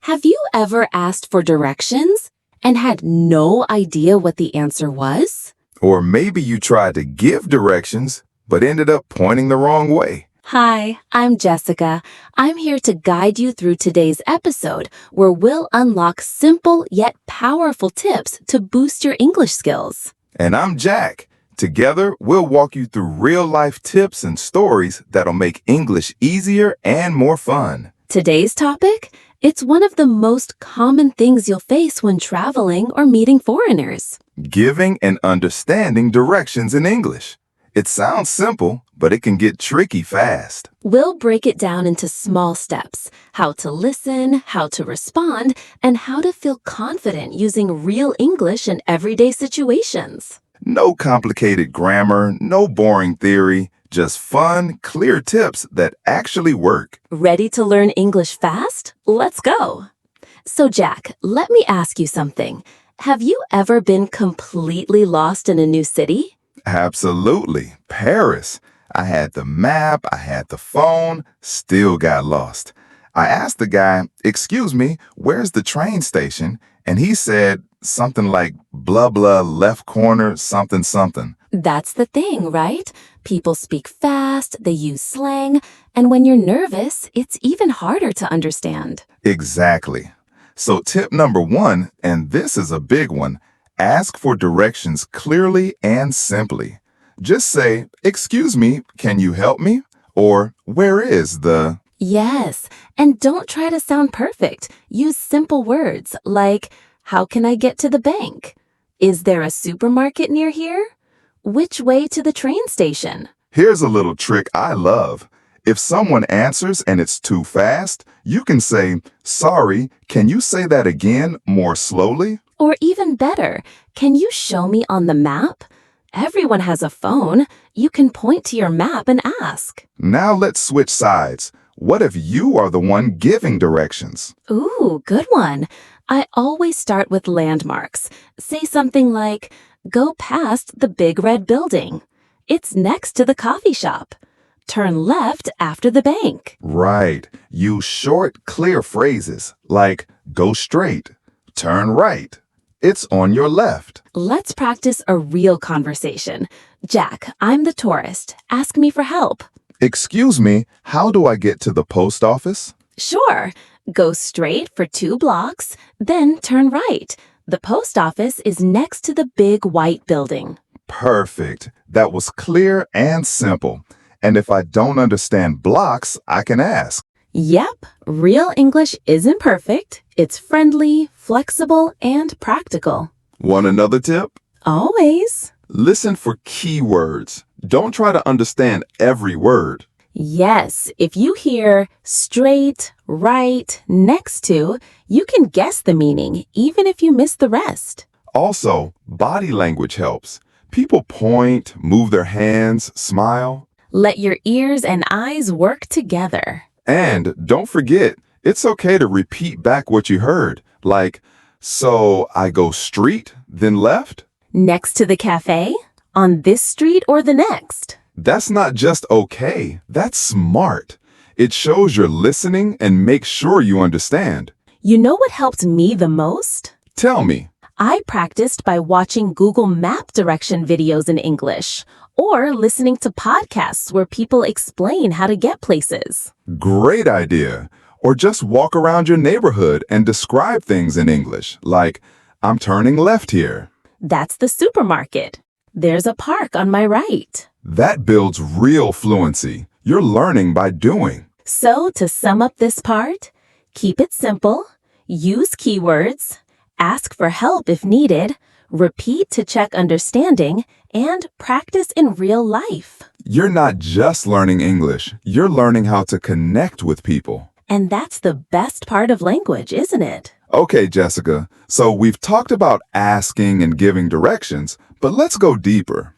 Have you ever asked for directions and had no idea what the answer was? Or maybe you tried to give directions, but ended up pointing the wrong way. Hi, I'm Jessica. I'm here to guide you through today's episode where we'll unlock simple yet powerful tips to boost your English skills. And I'm Jack. Together, we'll walk you through real-life tips and stories that'll make English easier and more fun. Today's topic? It's one of the most common things you'll face when traveling or meeting foreigners. Giving and understanding directions in English. It sounds simple, but it can get tricky fast. We'll break it down into small steps, how to listen, how to respond, and how to feel confident using real English in everyday situations. No complicated grammar, no boring theory, just fun, clear tips that actually work. Ready to learn English fast? Let's go! So Jack, let me ask you something. Have you ever been completely lost in a new city? Absolutely. Paris. I had the map, I had the phone, still got lost. I asked the guy, "Excuse me, where's the train station?" And he said something like blah blah left corner something something. That's the thing, right? People speak fast, they use slang, and when you're nervous, it's even harder to understand. Exactly. So tip number 1, and this is a big one, ask for directions clearly and simply. Just say, "Excuse me, can you help me?" Or, "Where is the..." Yes, and don't try to sound perfect. Use simple words like, "How can I get to the bank?" "Is there a supermarket near here?" "Which way to the train station?" Here's a little trick I love. If someone answers and it's too fast, you can say, "Sorry, can you say that again more slowly?" Or even better, "Can you show me on the map?" Everyone has a phone. You can point to your map and ask. Now let's switch sides. What if you are the one giving directions? Ooh, good one. I always start with landmarks. Say something like, "Go past the big red building. It's next to the coffee shop. Turn left after the bank." Right. Use short, clear phrases like "go straight," "turn right," "it's on your left." Let's practice a real conversation. "Jack, I'm the tourist. Ask me for help." "Excuse me, how do I get to the post office?" "Sure. Go straight for 2 blocks, then turn right. The post office is next to the big white building." Perfect. That was clear and simple. And if I don't understand blocks, I can ask. Yep, real English isn't perfect. It's friendly, flexible, and practical. Want another tip? Always. Listen for keywords. Don't try to understand every word. Yes, if you hear straight, right, next to, you can guess the meaning, even if you miss the rest. Also, body language helps. People point, move their hands, smile. Let your ears and eyes work together. And don't forget, it's okay to repeat back what you heard. Like, "So I go street, then left?" Next to the cafe? On this street or the next? That's not just okay, that's smart. It shows you're listening and makes sure you understand. You know what helped me the most? Tell me. I practiced by watching Google Map direction videos in English or listening to podcasts where people explain how to get places. Great idea. Or just walk around your neighborhood and describe things in English, like, "I'm turning left here." That's the supermarket. There's a park on my right. That builds real fluency. You're learning by doing. So to sum up this part, keep it simple, use keywords, ask for help if needed, repeat to check understanding, and practice in real life. You're not just learning English, you're learning how to connect with people. And that's the best part of language, isn't it? Okay, Jessica, so we've talked about asking and giving directions, but let's go deeper.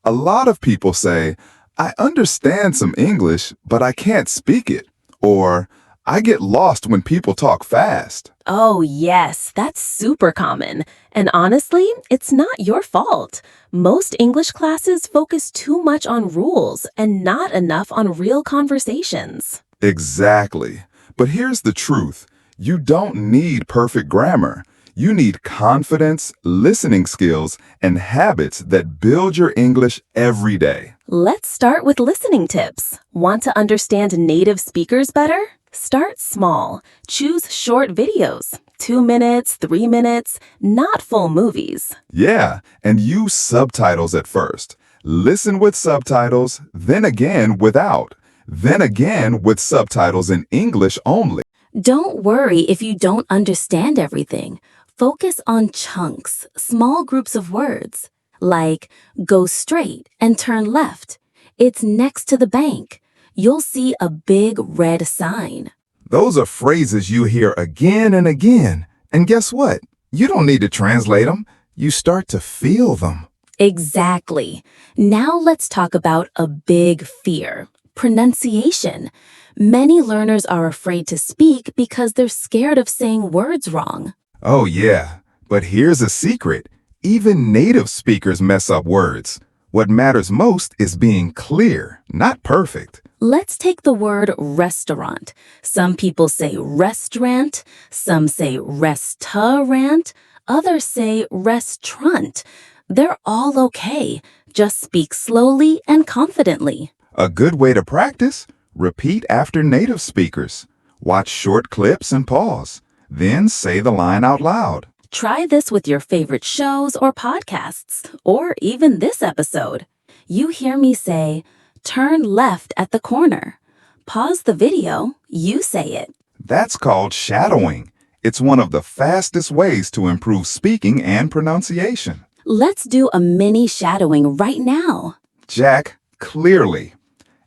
A lot of people say, "I understand some English, but I can't speak it." Or, "I get lost when people talk fast." Oh, yes, that's super common. And honestly, it's not your fault. Most English classes focus too much on rules and not enough on real conversations. Exactly. But here's the truth. You don't need perfect grammar. You need confidence, listening skills, and habits that build your English every day. Let's start with listening tips. Want to understand native speakers better? Start small. Choose short videos, 2 minutes, 3 minutes, not full movies. Yeah, and use subtitles at first. Listen with subtitles, then again without, then again with subtitles in English only. Don't worry if you don't understand everything. Focus on chunks, small groups of words, like go straight and turn left. It's next to the bank. You'll see a big red sign. Those are phrases you hear again and again. And guess what? You don't need to translate them. You start to feel them. Exactly. Now let's talk about a big fear, pronunciation. Many learners are afraid to speak because they're scared of saying words wrong. Oh, yeah. But here's a secret. Even native speakers mess up words. What matters most is being clear, not perfect. Let's take the word restaurant. Some people say restaurant, some say restaurant, others say restaurant. They're all okay. Just speak slowly and confidently. A good way to practice? Repeat after native speakers. Watch short clips and pause. Then say the line out loud. Try this with your favorite shows or podcasts, or even this episode. You hear me say, turn left at the corner. Pause the video, you say it. That's called shadowing. It's one of the fastest ways to improve speaking and pronunciation. Let's do a mini shadowing right now. Jack, clearly.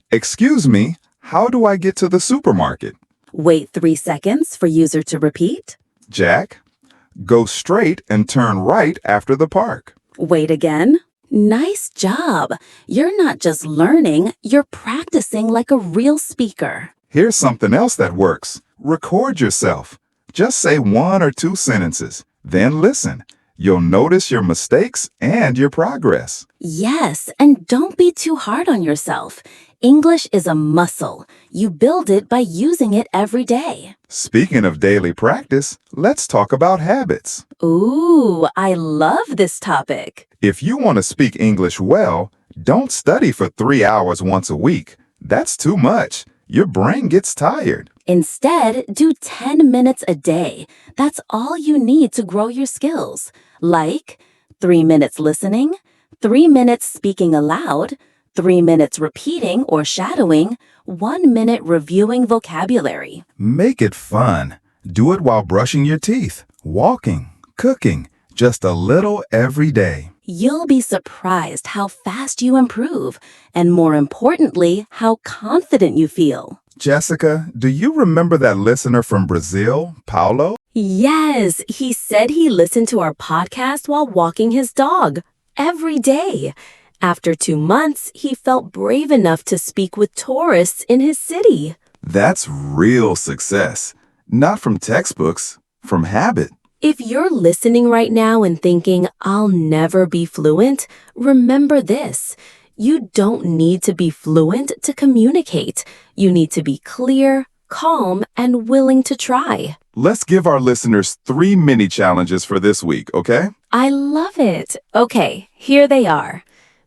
Excuse me, how do I get to the supermarket? Wait 3 seconds for user to repeat. Jack, go straight and turn right after the park. Wait again. Nice job. You're not just learning, you're practicing like a real speaker. Here's something else that works. Record yourself. Just say 1 or 2 sentences, then listen. You'll notice your mistakes and your progress. Yes, and don't be too hard on yourself. English is a muscle. You build it by using it every day. Speaking of daily practice, let's talk about habits. Ooh, I love this topic. If you want to speak English well, don't study for 3 hours once a week. That's too much. Your brain gets tired. Instead, do 10 minutes a day. That's all you need to grow your skills. Like 3 minutes listening, 3 minutes speaking aloud, 3 minutes repeating or shadowing, 1 minute reviewing vocabulary. Make it fun. Do it while brushing your teeth, walking, cooking, just a little every day. You'll be surprised how fast you improve, and more importantly, how confident you feel. Jessica, do you remember that listener from Brazil, Paulo? Yes, he said he listened to our podcast while walking his dog every day. After 2 months, he felt brave enough to speak with tourists in his city. That's real success. Not from textbooks, from habit. If you're listening right now and thinking, I'll never be fluent, remember this. You don't need to be fluent to communicate. You need to be clear, calm, and willing to try. Let's give our listeners 3 mini challenges for this week, okay? I love it. Okay, here they are.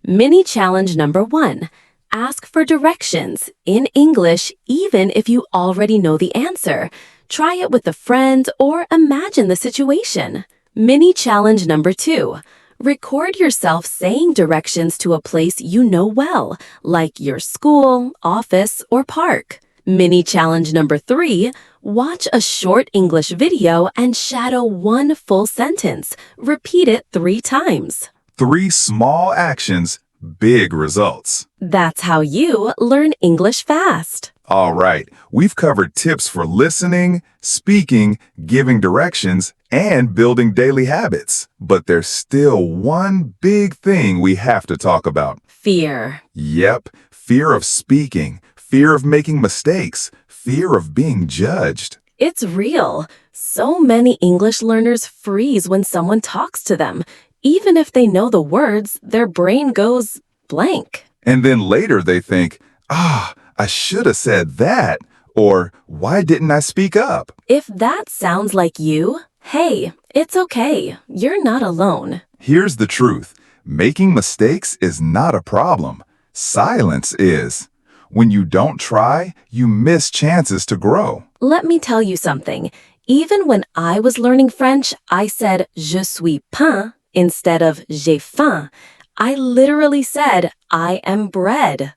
Mini challenge number 1. Ask for directions in English even if you already know the answer. Try it with a friend or imagine the situation. Mini challenge number 2. Record yourself saying directions to a place you know well, like your school, office, or park. Mini challenge number 3. Watch a short English video and shadow 1 full sentence. Repeat it 3 times. 3 small actions, big results. That's how you learn English fast. All right, we've covered tips for listening, speaking, giving directions, and building daily habits. But there's still one big thing we have to talk about. Fear. Yep, fear of speaking, fear of making mistakes, fear of being judged. It's real. So many English learners freeze when someone talks to them. Even if they know the words, their brain goes blank. And then later they think, I should have said that, Or, why didn't I speak up? If that sounds like you, hey, it's okay. You're not alone. Here's the truth. Making mistakes is not a problem. Silence is. When you don't try, you miss chances to grow. Let me tell you something. Even when I was learning French, I said je suis pain instead of j'ai faim. I literally said I am bread.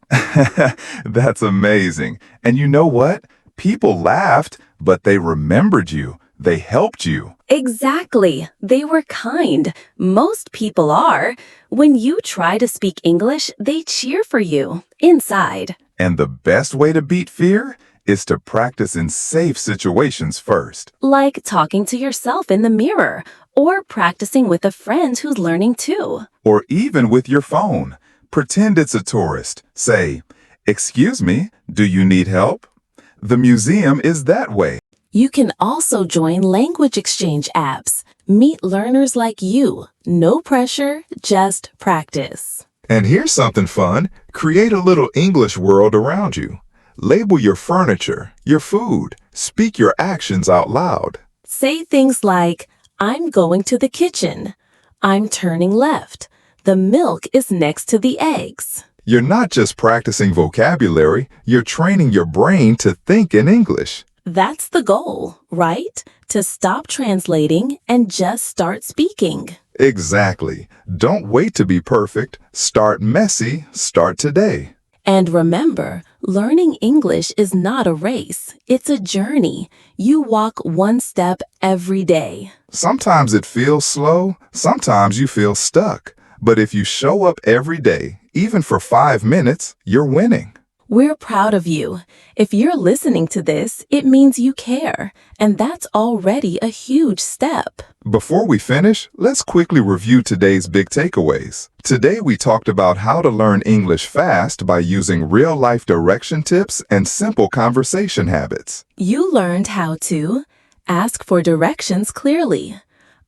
That's amazing. And you know what? People laughed, but they remembered you. They helped you. Exactly. They were kind. Most people are. When you try to speak English, they cheer for you inside. And the best way to beat fear is to practice in safe situations first. Like talking to yourself in the mirror or practicing with a friend who's learning too. Or even with your phone. Pretend it's a tourist. Say, "Excuse me, do you need help?" The museum is that way. You can also join language exchange apps. Meet learners like you. No pressure, just practice. And here's something fun. Create a little English world around you. Label your furniture, your food. Speak your actions out loud. Say things like, I'm going to the kitchen. I'm turning left. The milk is next to the eggs. You're not just practicing vocabulary, you're training your brain to think in English. That's the goal, right? To stop translating and just start speaking. Exactly. Don't wait to be perfect. Start messy. Start today. And remember, learning English is not a race. It's a journey. You walk one step every day. Sometimes it feels slow. Sometimes you feel stuck. But if you show up every day, even for 5 minutes, you're winning. We're proud of you. If you're listening to this, it means you care, and that's already a huge step. Before we finish, let's quickly review today's big takeaways. Today we talked about how to learn English fast by using real-life direction tips and simple conversation habits. You learned how to ask for directions clearly,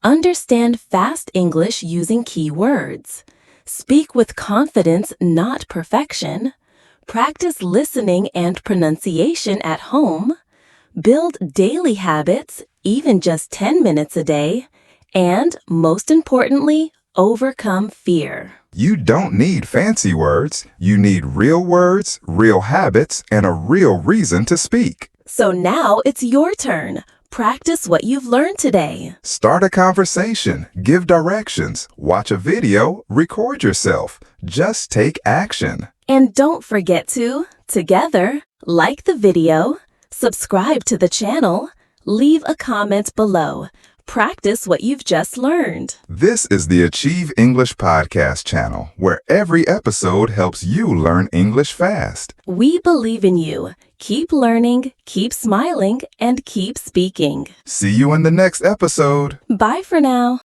understand fast English using key words, speak with confidence, not perfection, practice listening and pronunciation at home, build daily habits, even just 10 minutes a day, and, most importantly, overcome fear. You don't need fancy words. You need real words, real habits, and a real reason to speak. So now it's your turn. Practice what you've learned today. Start a conversation, give directions, watch a video, record yourself. Just take action. And don't forget to, together, like the video, subscribe to the channel, leave a comment below. Practice what you've just learned. This is the Achieve English podcast channel, where every episode helps you learn English fast. We believe in you. Keep learning, keep smiling, and keep speaking. See you in the next episode. Bye for now.